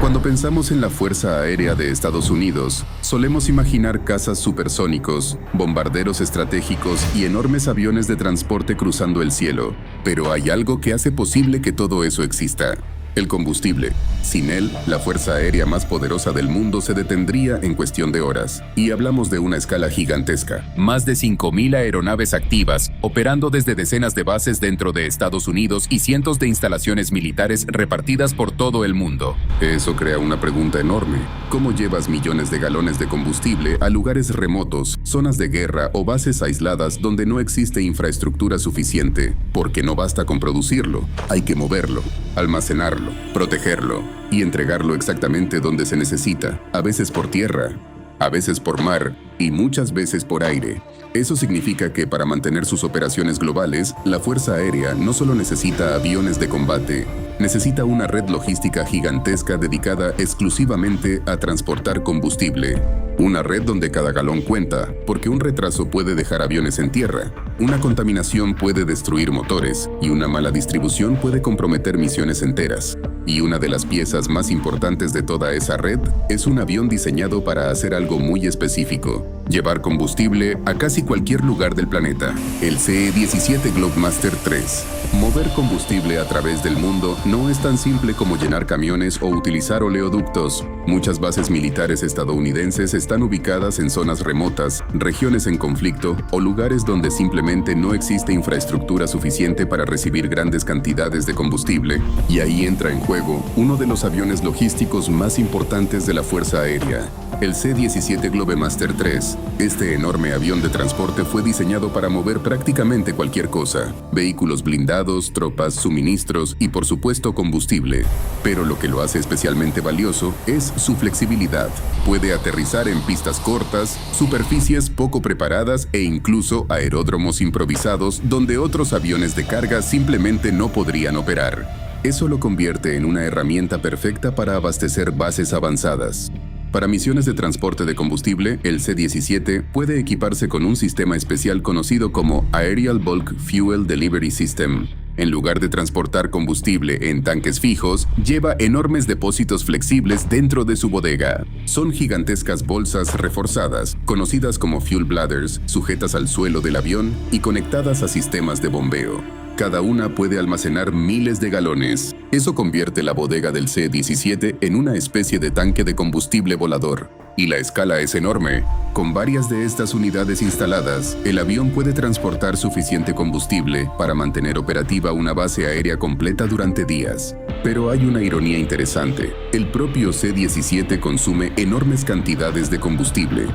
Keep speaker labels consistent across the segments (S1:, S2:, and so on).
S1: Cuando pensamos en la Fuerza Aérea de Estados Unidos, solemos imaginar cazas supersónicos, bombarderos estratégicos y enormes aviones de transporte cruzando el cielo. Pero hay algo que hace posible que todo eso exista: el combustible. Sin él, la fuerza aérea más poderosa del mundo se detendría en cuestión de horas. Y hablamos de una escala gigantesca. Más de 5.000 aeronaves activas, operando desde decenas de bases dentro de Estados Unidos y cientos de instalaciones militares repartidas por todo el mundo. Eso crea una pregunta enorme. ¿Cómo llevas millones de galones de combustible a lugares remotos, zonas de guerra o bases aisladas donde no existe infraestructura suficiente? Porque no basta con producirlo, hay que moverlo, almacenarlo, protegerlo y entregarlo exactamente donde se necesita, a veces por tierra, a veces por mar y muchas veces por aire. Eso significa que para mantener sus operaciones globales, la Fuerza Aérea no solo necesita aviones de combate, necesita una red logística gigantesca dedicada exclusivamente a transportar combustible. Una red donde cada galón cuenta, porque un retraso puede dejar aviones en tierra, una contaminación puede destruir motores y una mala distribución puede comprometer misiones enteras. Y una de las piezas más importantes de toda esa red es un avión diseñado para hacer algo muy específico: llevar combustible a casi cualquier lugar del planeta. El CE-17 Globemaster III. Mover combustible a través del mundo no es tan simple como llenar camiones o utilizar oleoductos. Muchas bases militares estadounidenses están ubicadas en zonas remotas, regiones en conflicto o lugares donde simplemente no existe infraestructura suficiente para recibir grandes cantidades de combustible. Y ahí entra en juego uno de los aviones logísticos más importantes de la Fuerza Aérea, el C-17 Globemaster III. Este enorme avión de transporte fue diseñado para mover prácticamente cualquier cosa: vehículos blindados, tropas, suministros y por supuesto combustible. Pero lo que lo hace especialmente valioso es su flexibilidad. Puede aterrizar en pistas cortas, superficies poco preparadas e incluso aeródromos improvisados donde otros aviones de carga simplemente no podrían operar. Eso lo convierte en una herramienta perfecta para abastecer bases avanzadas. Para misiones de transporte de combustible, el C-17 puede equiparse con un sistema especial conocido como Aerial Bulk Fuel Delivery System. En lugar de transportar combustible en tanques fijos, lleva enormes depósitos flexibles dentro de su bodega. Son gigantescas bolsas reforzadas, conocidas como fuel bladders, sujetas al suelo del avión y conectadas a sistemas de bombeo. Cada una puede almacenar miles de galones. Eso convierte la bodega del C-17 en una especie de tanque de combustible volador. Y la escala es enorme. Con varias de estas unidades instaladas, el avión puede transportar suficiente combustible para mantener operativa una base aérea completa durante días. Pero hay una ironía interesante: el propio C-17 consume enormes cantidades de combustible.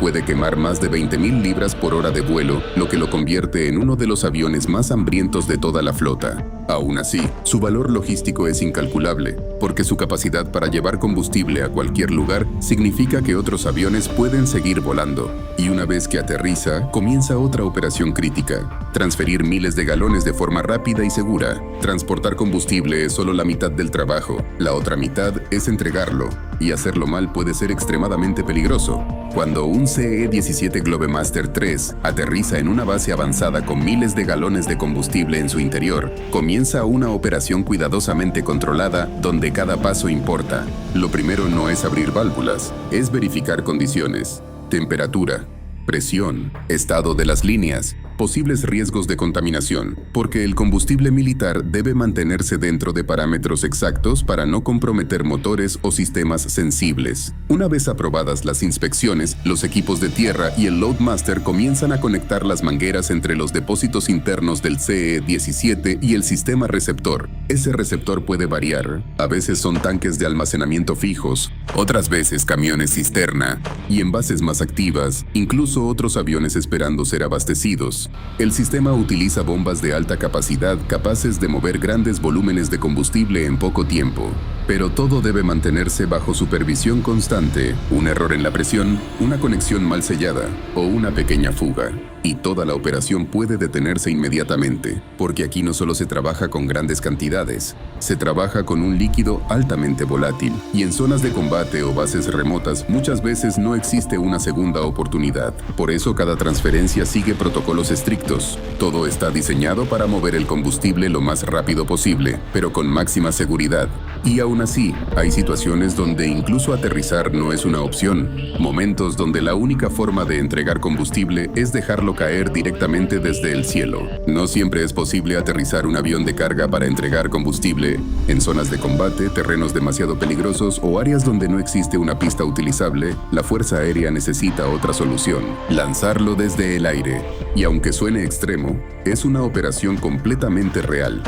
S1: Puede quemar más de 20.000 libras por hora de vuelo, lo que lo convierte en uno de los aviones más hambrientos de toda la flota. Aún así, su valor logístico es incalculable, porque su capacidad para llevar combustible a cualquier lugar significa que otros aviones pueden seguir volando. Y una vez que aterriza, comienza otra operación crítica: transferir miles de galones de forma rápida y segura. Transportar combustible es solo la mitad del trabajo, la otra mitad es entregarlo, y hacerlo mal puede ser extremadamente peligroso. Cuando un CE-17 Globemaster III aterriza en una base avanzada con miles de galones de combustible en su interior, comienza una operación cuidadosamente controlada donde cada paso importa. Lo primero no es abrir válvulas, es verificar condiciones: temperatura, presión, estado de las líneas, posibles riesgos de contaminación, porque el combustible militar debe mantenerse dentro de parámetros exactos para no comprometer motores o sistemas sensibles. Una vez aprobadas las inspecciones, los equipos de tierra y el Loadmaster comienzan a conectar las mangueras entre los depósitos internos del CE-17 y el sistema receptor. Ese receptor puede variar. A veces son tanques de almacenamiento fijos, otras veces camiones cisterna, y en bases más activas, incluso otros aviones esperando ser abastecidos. El sistema utiliza bombas de alta capacidad capaces de mover grandes volúmenes de combustible en poco tiempo. Pero todo debe mantenerse bajo supervisión constante. Un error en la presión, una conexión mal sellada o una pequeña fuga, y toda la operación puede detenerse inmediatamente, porque aquí no solo se trabaja con grandes cantidades, se trabaja con un líquido altamente volátil, y en zonas de combate o bases remotas muchas veces no existe una segunda oportunidad. Por eso cada transferencia sigue protocolos estrictos. Todo está diseñado para mover el combustible lo más rápido posible, pero con máxima seguridad. Y aún Aún así, hay situaciones donde incluso aterrizar no es una opción, momentos donde la única forma de entregar combustible es dejarlo caer directamente desde el cielo. No siempre es posible aterrizar un avión de carga para entregar combustible en zonas de combate, terrenos demasiado peligrosos o áreas donde no existe una pista utilizable. La Fuerza Aérea necesita otra solución: lanzarlo desde el aire. Y aunque suene extremo, es una operación completamente real.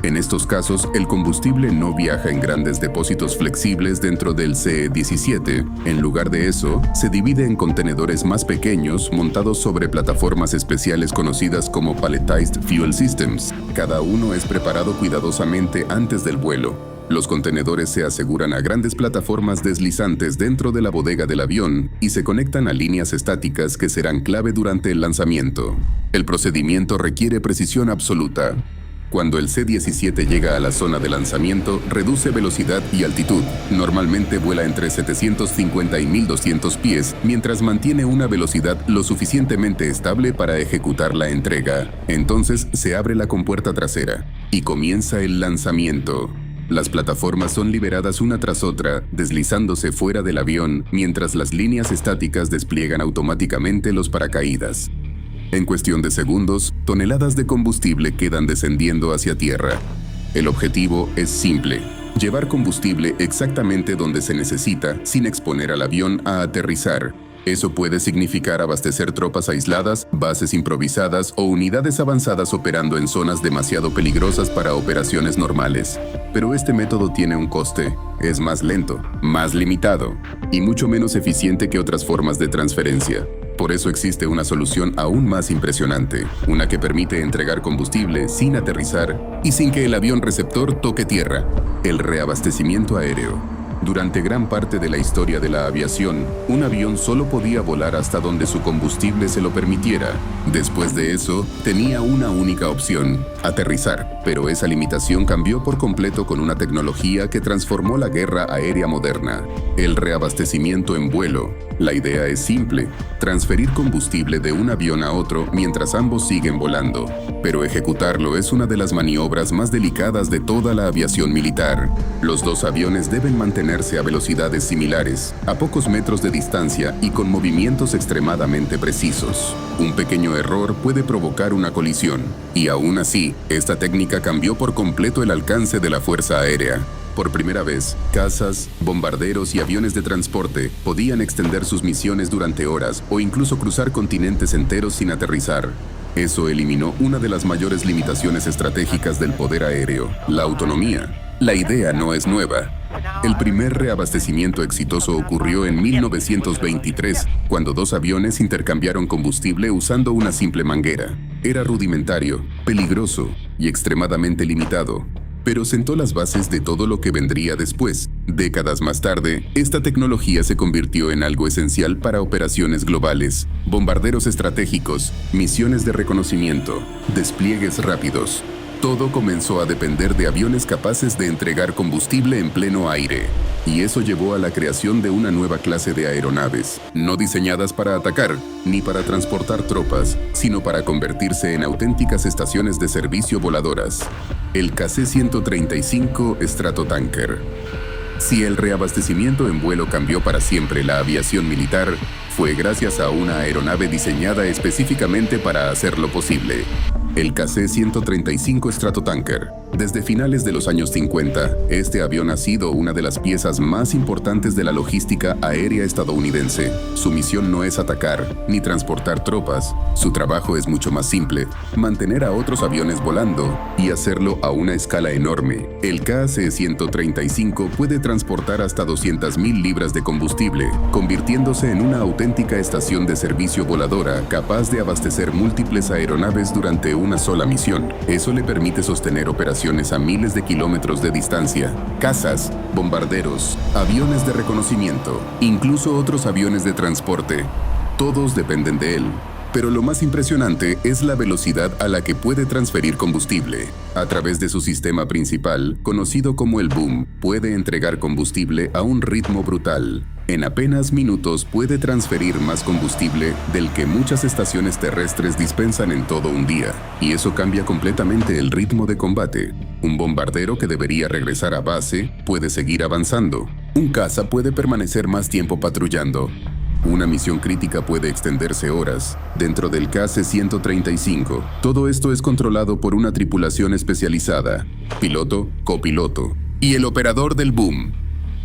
S1: En estos casos, el combustible no viaja en grandes depósitos flexibles dentro del C-17. En lugar de eso, se divide en contenedores más pequeños montados sobre plataformas especiales conocidas como Palletized Fuel Systems. Cada uno es preparado cuidadosamente antes del vuelo. Los contenedores se aseguran a grandes plataformas deslizantes dentro de la bodega del avión y se conectan a líneas estáticas que serán clave durante el lanzamiento. El procedimiento requiere precisión absoluta. Cuando el C-17 llega a la zona de lanzamiento, reduce velocidad y altitud. Normalmente vuela entre 750 y 1200 pies, mientras mantiene una velocidad lo suficientemente estable para ejecutar la entrega. Entonces se abre la compuerta trasera y comienza el lanzamiento. Las plataformas son liberadas una tras otra, deslizándose fuera del avión, mientras las líneas estáticas despliegan automáticamente los paracaídas. En cuestión de segundos, toneladas de combustible quedan descendiendo hacia tierra. El objetivo es simple: llevar combustible exactamente donde se necesita sin exponer al avión a aterrizar. Eso puede significar abastecer tropas aisladas, bases improvisadas o unidades avanzadas operando en zonas demasiado peligrosas para operaciones normales. Pero este método tiene un coste. Es más lento, más limitado y mucho menos eficiente que otras formas de transferencia. Por eso existe una solución aún más impresionante, una que permite entregar combustible sin aterrizar y sin que el avión receptor toque tierra: el reabastecimiento aéreo. Durante gran parte de la historia de la aviación, un avión solo podía volar hasta donde su combustible se lo permitiera. Después de eso, tenía una única opción: aterrizar. Pero esa limitación cambió por completo con una tecnología que transformó la guerra aérea moderna: el reabastecimiento en vuelo. La idea es simple: transferir combustible de un avión a otro mientras ambos siguen volando. Pero ejecutarlo es una de las maniobras más delicadas de toda la aviación militar. Los dos aviones deben mantenerse a velocidades similares, a pocos metros de distancia y con movimientos extremadamente precisos. Un pequeño error puede provocar una colisión, y aún así, esta técnica cambió por completo el alcance de la Fuerza Aérea. Por primera vez, cazas, bombarderos y aviones de transporte podían extender sus misiones durante horas o incluso cruzar continentes enteros sin aterrizar. Eso eliminó una de las mayores limitaciones estratégicas del poder aéreo: la autonomía. La idea no es nueva. El primer reabastecimiento exitoso ocurrió en 1923, cuando dos aviones intercambiaron combustible usando una simple manguera. Era rudimentario, peligroso y extremadamente limitado, pero sentó las bases de todo lo que vendría después. Décadas más tarde, esta tecnología se convirtió en algo esencial para operaciones globales: bombarderos estratégicos, misiones de reconocimiento, despliegues rápidos. Todo comenzó a depender de aviones capaces de entregar combustible en pleno aire. Y eso llevó a la creación de una nueva clase de aeronaves, no diseñadas para atacar, ni para transportar tropas, sino para convertirse en auténticas estaciones de servicio voladoras: el KC-135 Stratotanker. Si el reabastecimiento en vuelo cambió para siempre la aviación militar, fue gracias a una aeronave diseñada específicamente para hacerlo posible: el KC-135 Stratotanker. Desde finales de los años 50, este avión ha sido una de las piezas más importantes de la logística aérea estadounidense. Su misión no es atacar ni transportar tropas. Su trabajo es mucho más simple: mantener a otros aviones volando, y hacerlo a una escala enorme. El KC-135 puede transportar hasta 200,000 libras de combustible, convirtiéndose en una auténtica estación de servicio voladora capaz de abastecer múltiples aeronaves durante una sola misión. Eso le permite sostener operaciones a miles de kilómetros de distancia: cazas, bombarderos, aviones de reconocimiento, incluso otros aviones de transporte. Todos dependen de él. Pero lo más impresionante es la velocidad a la que puede transferir combustible. A través de su sistema principal, conocido como el boom, puede entregar combustible a un ritmo brutal. En apenas minutos puede transferir más combustible del que muchas estaciones terrestres dispensan en todo un día, y eso cambia completamente el ritmo de combate. Un bombardero que debería regresar a base puede seguir avanzando. Un caza puede permanecer más tiempo patrullando. Una misión crítica puede extenderse horas. Dentro del KC-135, todo esto es controlado por una tripulación especializada: piloto, copiloto y el operador del boom.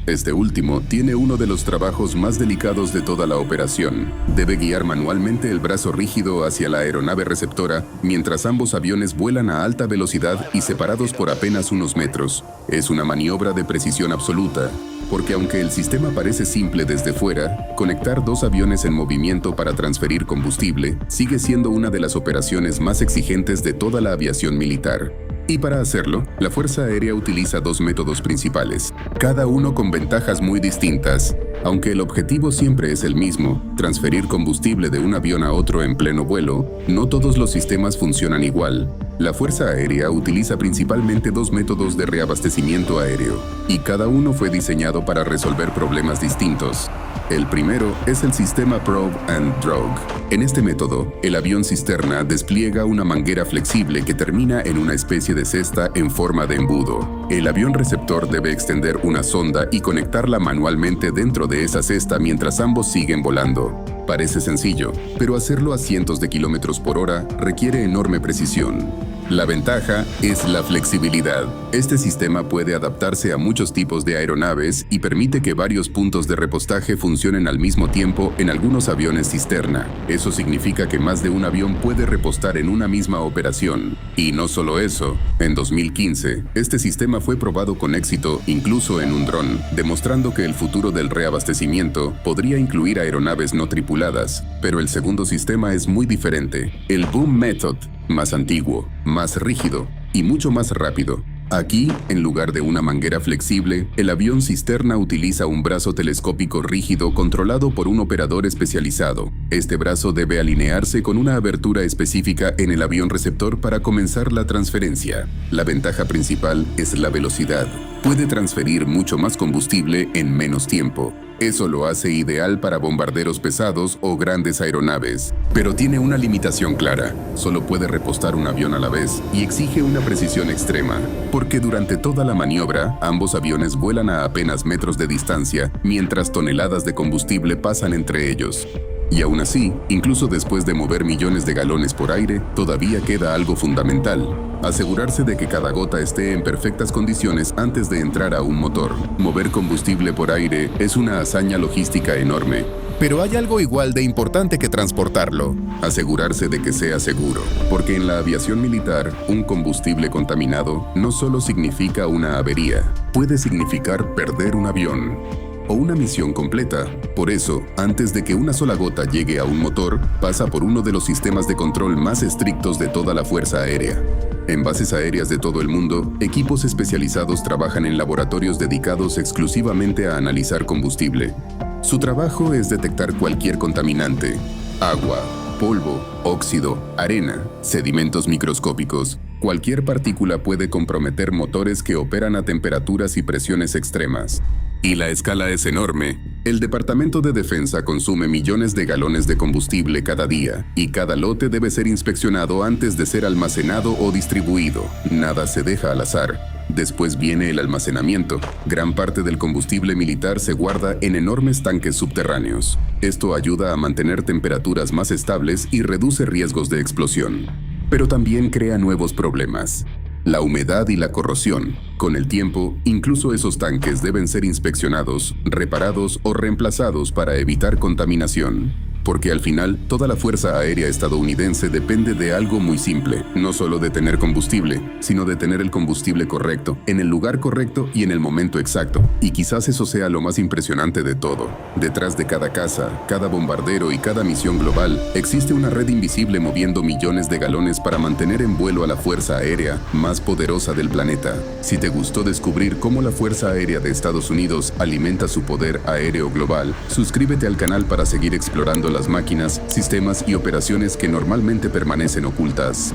S1: Este último tiene uno de los trabajos más delicados de toda la operación. Debe guiar manualmente el brazo rígido hacia la aeronave receptora mientras ambos aviones vuelan a alta velocidad y separados por apenas unos metros. Es una maniobra de precisión absoluta, porque aunque el sistema parece simple desde fuera, conectar dos aviones en movimiento para transferir combustible sigue siendo una de las operaciones más exigentes de toda la aviación militar. Y para hacerlo, la Fuerza Aérea utiliza dos métodos principales, cada uno con ventajas muy distintas. Aunque el objetivo siempre es el mismo, transferir combustible de un avión a otro en pleno vuelo, no todos los sistemas funcionan igual. La Fuerza Aérea utiliza principalmente dos métodos de reabastecimiento aéreo, y cada uno fue diseñado para resolver problemas distintos. El primero es el sistema Probe and Drogue. En este método, el avión cisterna despliega una manguera flexible que termina en una especie de cesta en forma de embudo. El avión receptor debe extender una sonda y conectarla manualmente dentro de esa cesta mientras ambos siguen volando. Parece sencillo, pero hacerlo a cientos de kilómetros por hora requiere enorme precisión. La ventaja es la flexibilidad. Este sistema puede adaptarse a muchos tipos de aeronaves y permite que varios puntos de repostaje funcionen al mismo tiempo en algunos aviones cisterna. Eso significa que más de un avión puede repostar en una misma operación. Y no solo eso, en 2015, este sistema fue probado con éxito incluso en un dron, demostrando que el futuro del reabastecimiento podría incluir aeronaves no tripuladas. Pero el segundo sistema es muy diferente, el Boom Method, más antiguo, más rígido y mucho más rápido. Aquí, en lugar de una manguera flexible, el avión cisterna utiliza un brazo telescópico rígido controlado por un operador especializado. Este brazo debe alinearse con una abertura específica en el avión receptor para comenzar la transferencia. La ventaja principal es la velocidad. Puede transferir mucho más combustible en menos tiempo. Eso lo hace ideal para bombarderos pesados o grandes aeronaves. Pero tiene una limitación clara. Solo puede repostar un avión a la vez y exige una precisión extrema, porque durante toda la maniobra, ambos aviones vuelan a apenas metros de distancia, mientras toneladas de combustible pasan entre ellos. Y aún así, incluso después de mover millones de galones por aire, todavía queda algo fundamental: asegurarse de que cada gota esté en perfectas condiciones antes de entrar a un motor. Mover combustible por aire es una hazaña logística enorme. Pero hay algo igual de importante que transportarlo: asegurarse de que sea seguro. Porque en la aviación militar, un combustible contaminado no solo significa una avería, puede significar perder un avión o una misión completa. Por eso, antes de que una sola gota llegue a un motor, pasa por uno de los sistemas de control más estrictos de toda la Fuerza Aérea. En bases aéreas de todo el mundo, equipos especializados trabajan en laboratorios dedicados exclusivamente a analizar combustible. Su trabajo es detectar cualquier contaminante: agua, polvo, óxido, arena, sedimentos microscópicos. Cualquier partícula puede comprometer motores que operan a temperaturas y presiones extremas. Y la escala es enorme. El Departamento de Defensa consume millones de galones de combustible cada día, y cada lote debe ser inspeccionado antes de ser almacenado o distribuido. Nada se deja al azar. Después viene el almacenamiento. Gran parte del combustible militar se guarda en enormes tanques subterráneos. Esto ayuda a mantener temperaturas más estables y reduce riesgos de explosión. Pero también crea nuevos problemas: la humedad y la corrosión. Con el tiempo, incluso esos tanques deben ser inspeccionados, reparados o reemplazados para evitar contaminación. Porque al final, toda la Fuerza Aérea estadounidense depende de algo muy simple: no solo de tener combustible, sino de tener el combustible correcto, en el lugar correcto y en el momento exacto. Y quizás eso sea lo más impresionante de todo. Detrás de cada caza, cada bombardero y cada misión global, existe una red invisible moviendo millones de galones para mantener en vuelo a la Fuerza Aérea más poderosa del planeta. Si te gustó descubrir cómo la Fuerza Aérea de Estados Unidos alimenta su poder aéreo global, suscríbete al canal para seguir explorando las máquinas, sistemas y operaciones que normalmente permanecen ocultas.